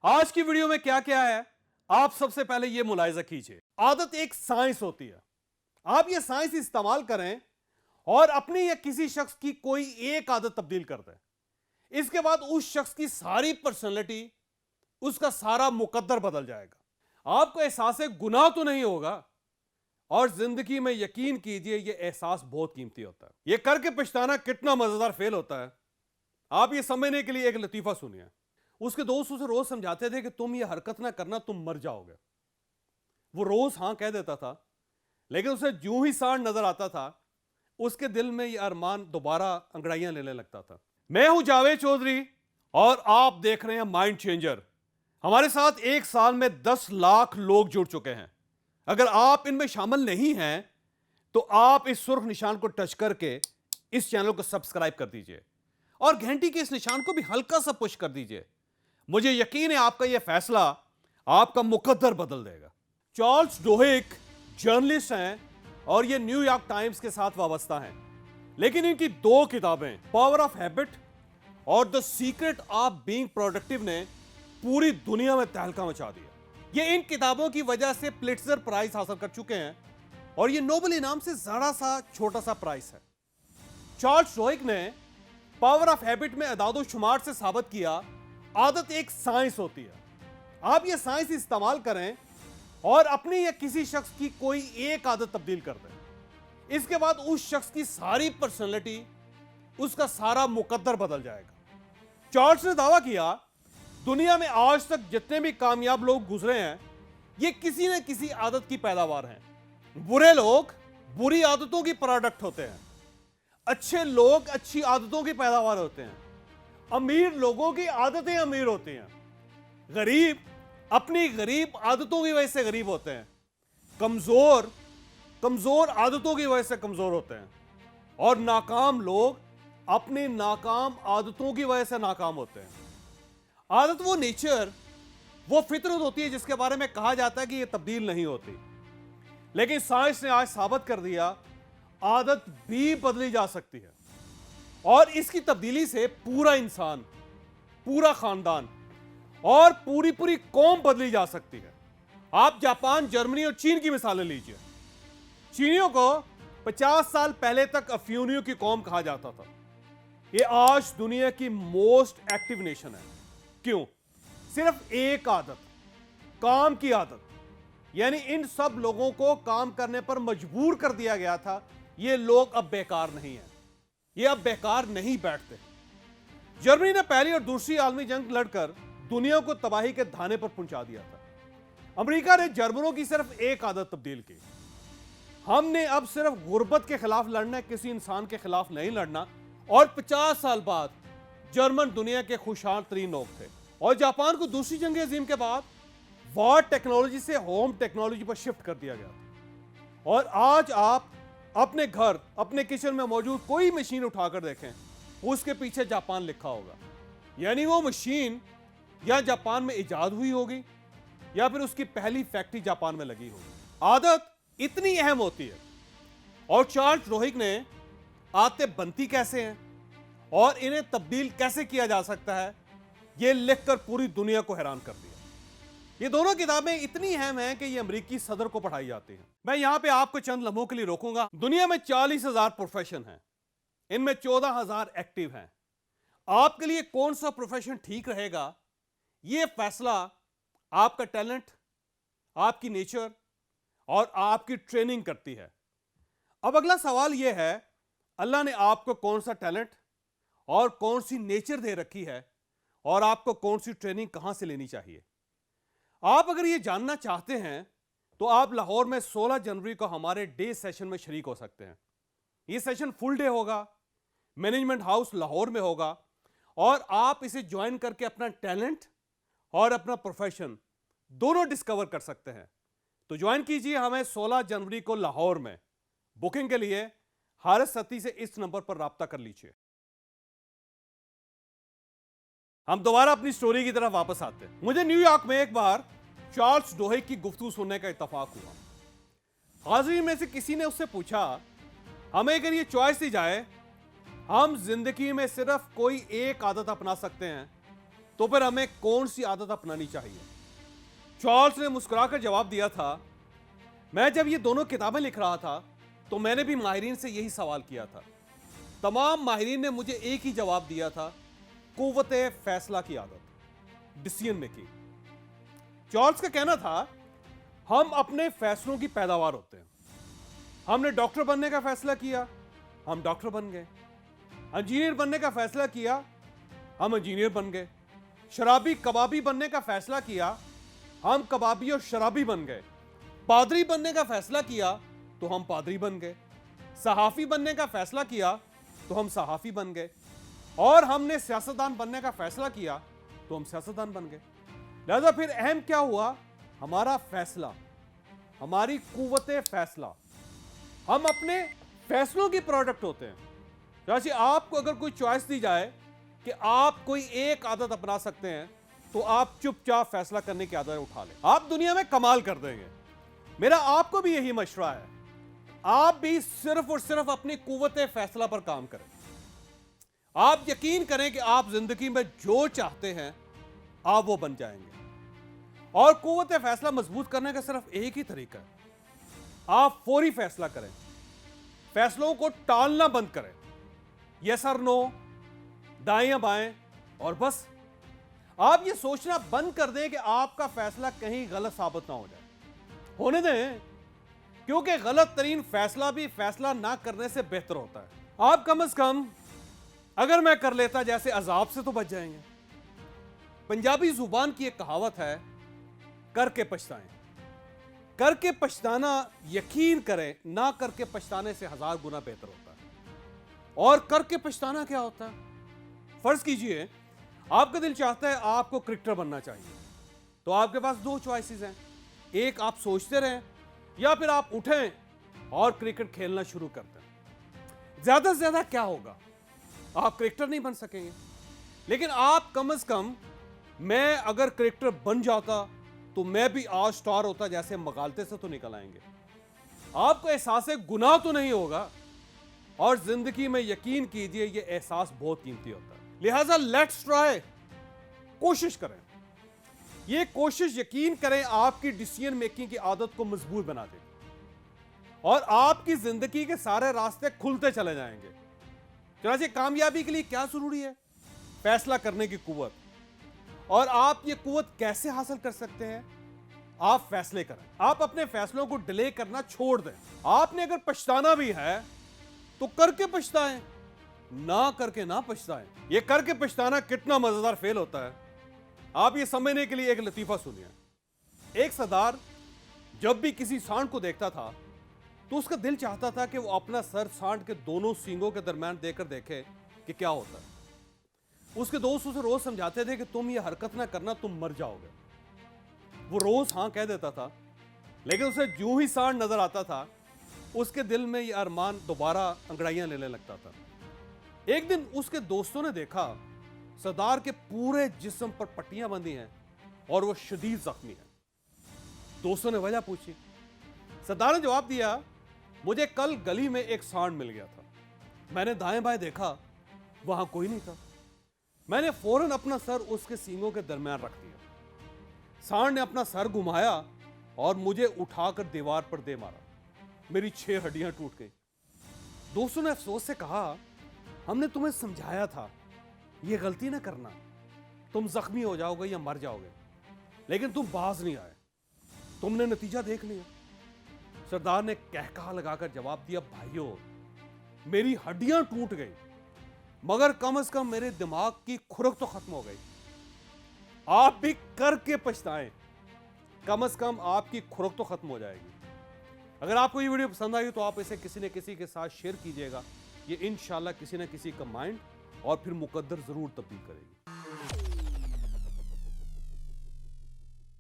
आज की वीडियो में क्या क्या है, आप सबसे पहले यह मुलाहिजा कीजिए। आदत एक साइंस होती है। आप यह साइंस इस्तेमाल करें और अपनी या किसी शख्स की कोई एक आदत तब्दील कर दें। इसके बाद उस शख्स की सारी पर्सनैलिटी, उसका सारा मुकद्दर बदल जाएगा। आपको एहसास गुनाह तो नहीं होगा, और जिंदगी में यकीन कीजिए यह एहसास बहुत कीमती होता है। यह करके पछताना कितना मजेदार फेल होता है। आप यह समझने के लिए एक लतीफा सुनिए। उसके दोस्त उसे रोज समझाते थे कि तुम ये हरकत ना करना, तुम मर जाओगे। वो रोज हां कह देता था, लेकिन उसे जूं ही सांड नजर आता था, उसके दिल में यह अरमान दोबारा अंगड़ाइयां लेने लगता था। मैं हूं जावेद चौधरी और आप देख रहे हैं माइंड चेंजर। हमारे साथ एक साल में 10 लाख लोग जुड़ चुके हैं। अगर आप इनमें शामिल नहीं हैं तो आप इस सुर्ख निशान को टच करके इस चैनल को सब्सक्राइब कर दीजिए और घंटी के इस निशान को भी हल्का सा पुश कर दीजिए। मुझे यकीन है आपका यह फैसला आपका मुकद्दर बदल देगा। चार्ल्स डोहिक जर्नलिस्ट हैं और ये न्यूयॉर्क टाइम्स के साथ वाबस्ता हैं, लेकिन इनकी 2 किताबें पावर ऑफ हैबिट और the secret of being productive ने पूरी दुनिया में तहलका मचा दिया। ये इन किताबों की वजह से पुलित्जर प्राइज हासिल कर चुके हैं और ये नोबेल इनाम से जरा सा छोटा सा प्राइस है। चार्ल्स डोहिक ने पावर ऑफ हैबिट में अदादो शुमार से साबित किया आदत एक साइंस होती है। आप ये साइंस इस्तेमाल करें और अपनी या किसी शख्स की कोई एक आदत तब्दील कर दें। इसके बाद उस शख्स की सारी पर्सनैलिटी, उसका सारा मुकद्दर बदल जाएगा। चार्ल्स ने दावा किया दुनिया में आज तक जितने भी कामयाब लोग गुजरे हैं, ये किसी न किसी आदत की पैदावार हैं। बुरे लोग बुरी आदतों की प्रोडक्ट होते हैं, अच्छे लोग अच्छी आदतों की पैदावार होते हैं, अमीर लोगों की आदतें अमीर होती हैं, गरीब अपनी गरीब आदतों की वजह से गरीब होते हैं, कमजोर कमजोर आदतों की वजह से कमजोर होते हैं, और नाकाम लोग अपनी नाकाम आदतों की वजह से नाकाम होते हैं। आदत वो नेचर, वो फितरत होती है जिसके बारे में कहा जाता है कि ये तब्दील नहीं होती, लेकिन साइंस ने आज साबित कर दिया आदत भी बदली जा सकती है और इसकी तब्दीली से पूरा इंसान, पूरा खानदान और पूरी पूरी कौम बदली जा सकती है। आप जापान, जर्मनी और चीन की मिसालें लीजिए। चीनियों को 50 साल पहले तक अफ्यूनियों की कौम कहा जाता था। ये आज दुनिया की मोस्ट एक्टिव नेशन है। क्यों? सिर्फ एक आदत, काम की आदत। यानी इन सब लोगों को काम करने पर मजबूर कर दिया गया था। ये लोग अब बेकार नहीं हैं, ये अब बेकार नहीं बैठते। जर्मनी ने पहली और दूसरी आलमी जंग लड़कर दुनिया को तबाही के धाने पर पहुंचा दिया था। अमेरिका ने जर्मनों की सिर्फ एक आदत तब्दील की। हमने अब सिर्फ गुर्बत के खिलाफ लड़ना है, किसी इंसान के खिलाफ नहीं लड़ना। और 50 साल बाद जर्मन दुनिया के खुशहाल तरीन लोग थे। और जापान को दूसरी जंग अजीम के बाद वॉर टेक्नोलॉजी से होम टेक्नोलॉजी पर शिफ्ट कर दिया गया। और आज आप अपने घर, अपने किचन में मौजूद कोई मशीन उठाकर देखें, उसके पीछे जापान लिखा होगा। यानी वो मशीन या जापान में इजाद हुई होगी या फिर उसकी पहली फैक्ट्री जापान में लगी होगी। आदत इतनी अहम होती है। और चार्ल्स डोहिक ने आदतें बनती कैसे हैं और इन्हें तब्दील कैसे किया जा सकता है, यह लिखकर पूरी दुनिया को हैरान कर दिया। ये दोनों किताबें इतनी अहम हैं कि ये अमेरिकी सदर को पढ़ाई जाती हैं। मैं यहां पे आपको चंद लम्हों के लिए रोकूंगा। दुनिया में 40,000 प्रोफेशन हैं, इनमें 14,000 एक्टिव हैं। आपके लिए कौन सा प्रोफेशन ठीक रहेगा, यह फैसला आपका टैलेंट, आपकी नेचर और आपकी ट्रेनिंग करती है। अब अगला सवाल यह है, अल्लाह ने आपको कौन सा टैलेंट और कौन सी नेचर दे रखी है और आपको कौन सी ट्रेनिंग कहां से लेनी चाहिए? आप अगर यह जानना चाहते हैं तो आप लाहौर में 16 जनवरी को हमारे डे सेशन में शरीक हो सकते हैं। यह सेशन फुल डे होगा, मैनेजमेंट हाउस लाहौर में होगा, और आप इसे ज्वाइन करके अपना टैलेंट और अपना प्रोफेशन दोनों डिस्कवर कर सकते हैं। तो ज्वाइन कीजिए हमें 16 जनवरी को लाहौर में। बुकिंग के लिए हारिस सती से इस नंबर पर राब्ता कर लीजिए। हम दोबारा अपनी स्टोरी की तरफ वापस आते हैं। मुझे न्यूयॉर्क में एक बार चार्ल्स डोहिक की गुफ्तगू सुनने का इत्तफाक हुआ। हाजिरीन में से किसी ने उससे पूछा, हमें अगर ये चॉइस दी जाए, हम जिंदगी में सिर्फ कोई एक आदत अपना सकते हैं तो फिर हमें कौन सी आदत अपनानी चाहिए? चार्ल्स ने मुस्कुराकर जवाब दिया था, मैं जब ये दोनों किताबें लिख रहा था तो मैंने भी माहिरीन से यही सवाल किया था। तमाम माहिरीन ने मुझे एक ही जवाब दिया था, कुव्वते फैसला की आदत, डिसीजन मेकिंग। चार्ल्स का कहना था, हम अपने फैसलों की पैदावार होते हैं। हमने डॉक्टर बनने का फैसला किया, हम डॉक्टर बन गए। इंजीनियर बनने का फैसला किया, हम इंजीनियर बन गए। शराबी कबाबी बनने का फैसला किया, हम कबाबी और शराबी बन गए। पादरी बनने का फैसला किया तो हम पादरी बन गए। सहाफी बनने का फैसला किया तो हम सहाफी बन गए। और हमने सियासतदान बनने का फैसला किया तो हम सियासतदान बन गए। लिहाजा फिर अहम क्या हुआ? हमारा फैसला, हमारी कुव्वते फैसला। हम अपने फैसलों की प्रोडक्ट होते हैं। जैसे आपको अगर कोई चॉइस दी जाए कि आप कोई एक आदत अपना सकते हैं तो आप चुपचाप फैसला करने की आदत उठा लें, आप दुनिया में कमाल कर देंगे। मेरा आपको भी यही मशवरा है, आप भी सिर्फ और सिर्फ अपनी कुव्वते फैसला पर काम करें। आप यकीन करें कि आप जिंदगी में जो चाहते हैं आप वो बन जाएंगे। और कुव्वते फैसला मजबूत करने का सिर्फ एक ही तरीका है, आप फौरी फैसला करें। फैसलों को टालना बंद करें, यस और नो, दाएं या बाएं, और बस आप ये सोचना बंद कर दें कि आपका फैसला कहीं गलत साबित ना हो जाए। होने दें, क्योंकि गलत तरीन फैसला भी फैसला ना करने से बेहतर होता है। आप कम से कम अगर मैं कर लेता जैसे अजाब से तो बच जाएंगे। पंजाबी जुबान की एक कहावत है, करके पछताएं। करके पछताना, यकीन करें, ना करके पछताने से 1000 गुना बेहतर होता है। और करके पछताना क्या होता है? फर्ज कीजिए आपका दिल चाहता है आपको क्रिकेटर बनना चाहिए, तो आपके पास दो चॉइसेस हैं, एक आप सोचते रहें या फिर आप उठें और क्रिकेट खेलना शुरू कर दें। ज्यादा से ज्यादा क्या होगा? आप क्रिकेटर नहीं बन सकेंगे, लेकिन आप कम से कम, मैं अगर क्रिकेटर बन जाता तो मैं भी आज स्टार होता जैसे मगालते से तो निकल आएंगे। आपको एहसास गुनाह तो नहीं होगा, और जिंदगी में यकीन कीजिए ये एहसास बहुत कीमती होता है। लिहाजा लेट्स ट्राई, कोशिश करें। ये कोशिश यकीन करें आपकी डिसीजन मेकिंग की आदत को मजबूत बना देगी और आपकी जिंदगी के सारे रास्ते खुलते चले जाएंगे। चलिए, कामयाबी के लिए क्या जरूरी है? फैसला करने की कुव्वत। और आप ये कुव्वत कैसे हासिल कर सकते हैं? आप फैसले करें। आप अपने फैसलों को डिले करना छोड़ दें। आपने अगर पछताना भी है तो करके पछताएं, ना करके ना पछताएं। ये करके पछताना कितना मजेदार फेल होता है, आप ये समझने के लिए एक लतीफा सुनिए। एक सरदार जब भी किसी सांड को देखता था तो उसका दिल चाहता था कि वो अपना सर सांड के दोनों सींगों के दरमियान देकर देखे कि क्या होता है। उसके दोस्त उसे रोज समझाते थे कि तुम ये हरकत ना करना, तुम मर जाओगे। वो रोज हां कह देता था, लेकिन उसे जो ही सांड नजर आता था उसके दिल में ये अरमान दोबारा अंगड़ाइयां लेने लगता था। एक दिन उसके दोस्तों ने देखा सरदार के पूरे जिस्म पर पट्टियां बंधी हैं और वो शदीद जख्मी है। दोस्तों ने वजह पूछी। सरदार ने जवाब दिया, मुझे कल गली में एक सांड मिल गया था, मैंने दाएं बाएं देखा, वहां कोई नहीं था। मैंने फौरन अपना सर उसके सींगों के दरमियान रख दिया। सांड ने अपना सर घुमाया और मुझे उठाकर दीवार पर दे मारा। मेरी 6 हड्डियां टूट गई। दोस्तों ने अफसोस से कहा, हमने तुम्हें समझाया था ये गलती ना करना, तुम जख्मी हो जाओगे या मर जाओगे, लेकिन तुम बाज नहीं आए, तुमने नतीजा देख लिया। सरदार ने कहकहा लगाकर जवाब दिया, भाइयों मेरी हड्डियां टूट गई मगर कम से कम मेरे दिमाग की खुरक तो खत्म हो गई। आप भी करके पछताएं, कम से कम आपकी खुरक तो खत्म हो जाएगी। अगर आपको ये वीडियो पसंद आई तो आप इसे किसी न किसी के साथ शेयर कीजिएगा। ये इंशाल्लाह किसी न किसी का माइंड और फिर मुकद्दर जरूर तब्दील करेगी।